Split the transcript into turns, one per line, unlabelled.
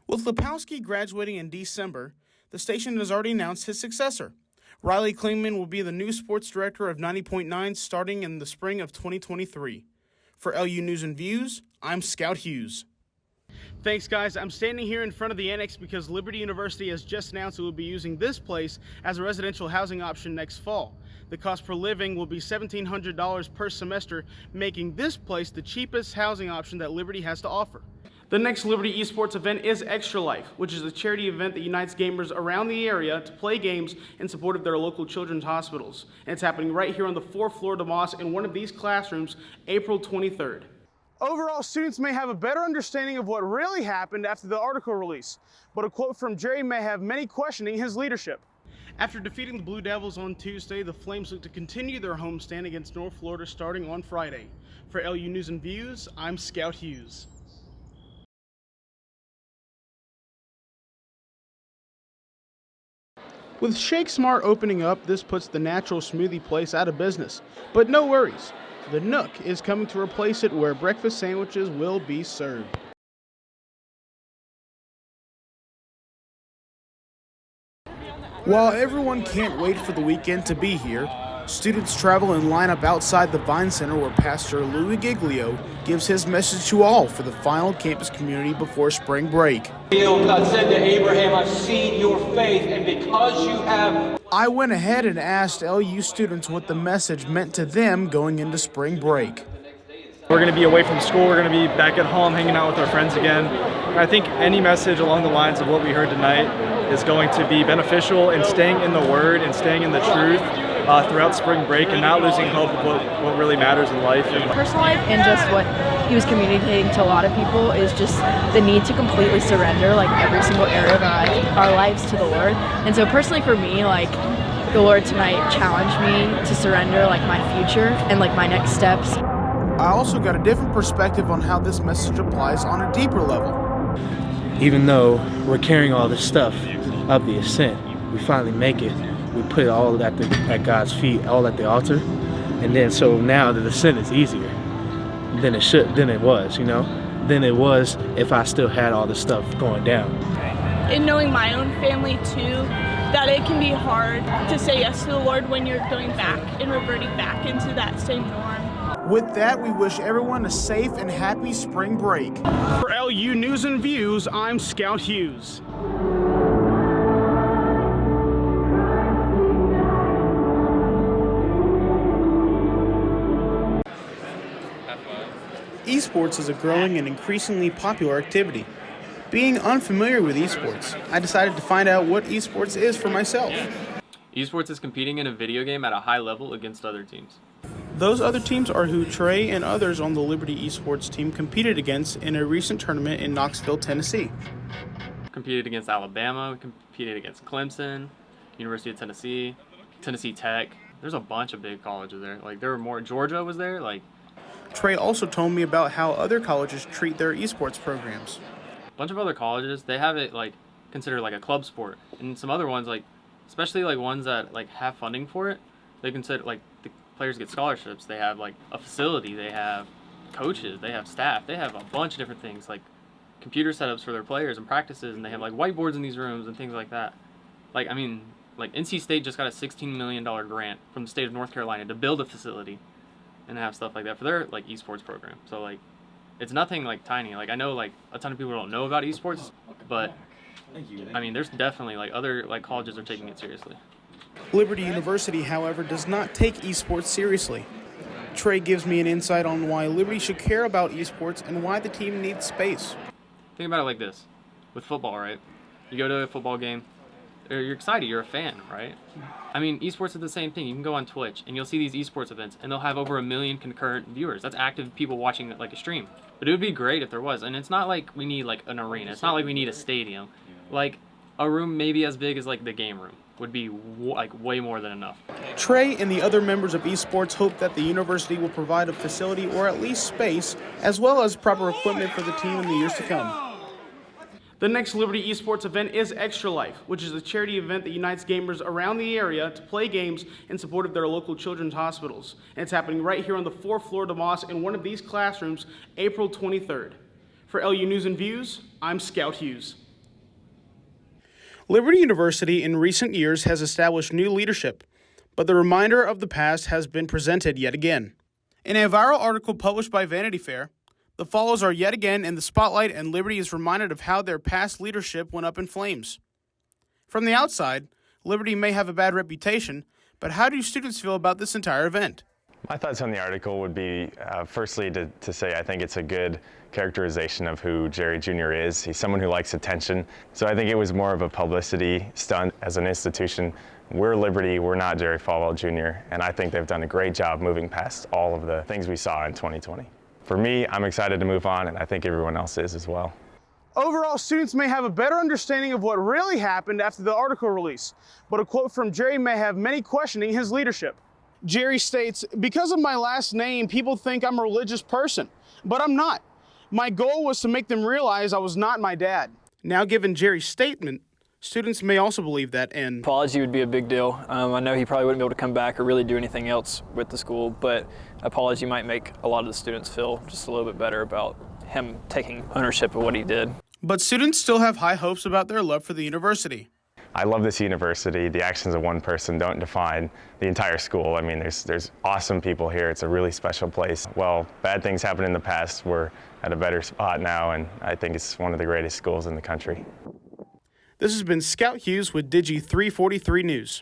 With Lipowski graduating in December, the station has already announced his successor. Riley Klingman will be the new sports director of 90.9 starting in the spring of 2023. For LU News and Views, I'm Scout Hughes. Thanks, guys. I'm standing here in front of the annex because Liberty University has just announced it will be using this place as a residential housing option next fall. The cost per living will be $1,700 per semester, making this place the cheapest housing option that Liberty has to offer. The next Liberty Esports event is Extra Life, which is a charity event that unites gamers around the area to play games in support of their local children's hospitals. And it's happening right here on the 4th floor of DeMoss in one of these classrooms, April 23rd. Overall, students may have a better understanding of what really happened after the article release, but a quote from Jerry may have many questioning his leadership. After defeating the Blue Devils on Tuesday, the Flames look to continue their homestand against North Florida starting on Friday. For LU News and Views, I'm Scout Hughes. With Shake Smart opening up, this puts the natural smoothie place out of business. But no worries, the Nook is coming to replace it where breakfast sandwiches will be served. While everyone can't wait for the weekend to be here, students travel and line up outside the Vine Center where Pastor Louis Giglio gives his message to all for the final campus community before spring break.
God said to Abraham, I've seen your faith, and because you have...
I went ahead and asked LU students what the message meant to them going into spring break.
We're going to be away from school, we're going to be back at home hanging out with our friends again. I think any message along the lines of what we heard tonight is going to be beneficial in staying in the Word and staying in the truth throughout spring break and not losing hope of what really matters in life.
Personal life and just what he was communicating to a lot of people is just the need to completely surrender like every single area of our lives to the Lord. And so personally for me, like the Lord tonight challenged me to surrender like my future and like my next steps.
I also got a different perspective on how this message applies on a deeper level.
Even though we're carrying all this stuff of the ascent, we finally make it. We put it all at God's feet, all at the altar, and then so now the descent is easier than it was, you know, than it was if I still had all this stuff going down.
And knowing my own family too, that it can be hard to say yes to the Lord when you're going back and reverting back into that same norm.
With that, we wish everyone a safe and happy spring break. For LU News and Views, I'm Scout Hughes. Esports is a growing and increasingly popular activity. Being unfamiliar with esports, I decided to find out what esports is for myself.
Esports is competing in a video game at a high level against other teams.
Those other teams are who Trey and others on the Liberty Esports team competed against in a recent tournament in Knoxville, Tennessee.
Competed against Alabama, we competed against Clemson, University of Tennessee, Tennessee Tech. There's a bunch of big colleges there. Like there were more. Georgia was there.
Trey also told me about how other colleges treat their esports programs.
A bunch of other colleges, they have it considered like a club sport, and some other ones especially ones that have funding for it, they consider the players get scholarships. They have a facility, they have coaches, they have staff, they have a bunch of different things like computer setups for their players and practices, and they have whiteboards in these rooms and things like that. NC State just got a $16 million grant from the state of North Carolina to build a facility and have stuff like that for their esports program. So it's nothing tiny. I know a ton of people don't know about esports, but there's definitely other colleges are taking it seriously.
Liberty University, however, does not take esports seriously. Trey gives me an insight on why Liberty should care about esports and why the team needs space.
Think about it like this. With football, right? You go to a football game, you're excited, you're a fan, right? Esports is the same thing. You can go on Twitch and you'll see these esports events and they'll have over 1 million concurrent viewers. That's active people watching a stream. But it would be great if there was. And it's not like we need an arena. It's not like we need a stadium. A room maybe as big as the game room would be way more than enough.
Trey and the other members of esports hope that the university will provide a facility or at least space, as well as proper equipment for the team in the years to come. The next Liberty Esports event is Extra Life, which is a charity event that unites gamers around the area to play games in support of their local children's hospitals. And it's happening right here on the 4th floor of DeMoss in one of these classrooms, April 23rd. For LU News and Views, I'm Scout Hughes. Liberty University in recent years has established new leadership, but the reminder of the past has been presented yet again. In a viral article published by Vanity Fair, the Follows are yet again in the spotlight, and Liberty is reminded of how their past leadership went up in flames. From the outside, Liberty may have a bad reputation, but how do students feel about this entire event?
My thoughts on the article would be, firstly, to say I think it's a good characterization of who Jerry Jr. is. He's someone who likes attention, so I think it was more of a publicity stunt as an institution. We're Liberty, we're not Jerry Falwell Jr., and I think they've done a great job moving past all of the things we saw in 2020. For me, I'm excited to move on, and I think everyone else is as well.
Overall, students may have a better understanding of what really happened after the article release, but a quote from Jerry may have many questioning his leadership. Jerry states, "Because of my last name, people think I'm a religious person, but I'm not. My goal was to make them realize I was not my dad." Now, given Jerry's statement, students may also believe that, and
apology would be a big deal. I know he probably wouldn't be able to come back or really do anything else with the school, but apology might make a lot of the students feel just a little bit better about him taking ownership of what he did.
But students still have high hopes about their love for the university.
I love this university. The actions of one person don't define the entire school. I mean, there's awesome people here. It's a really special place. Well, bad things happened in the past. We're at a better spot now, and I think it's one of the greatest schools in the country.
This has been Scout Hughes with DIGI 343 News.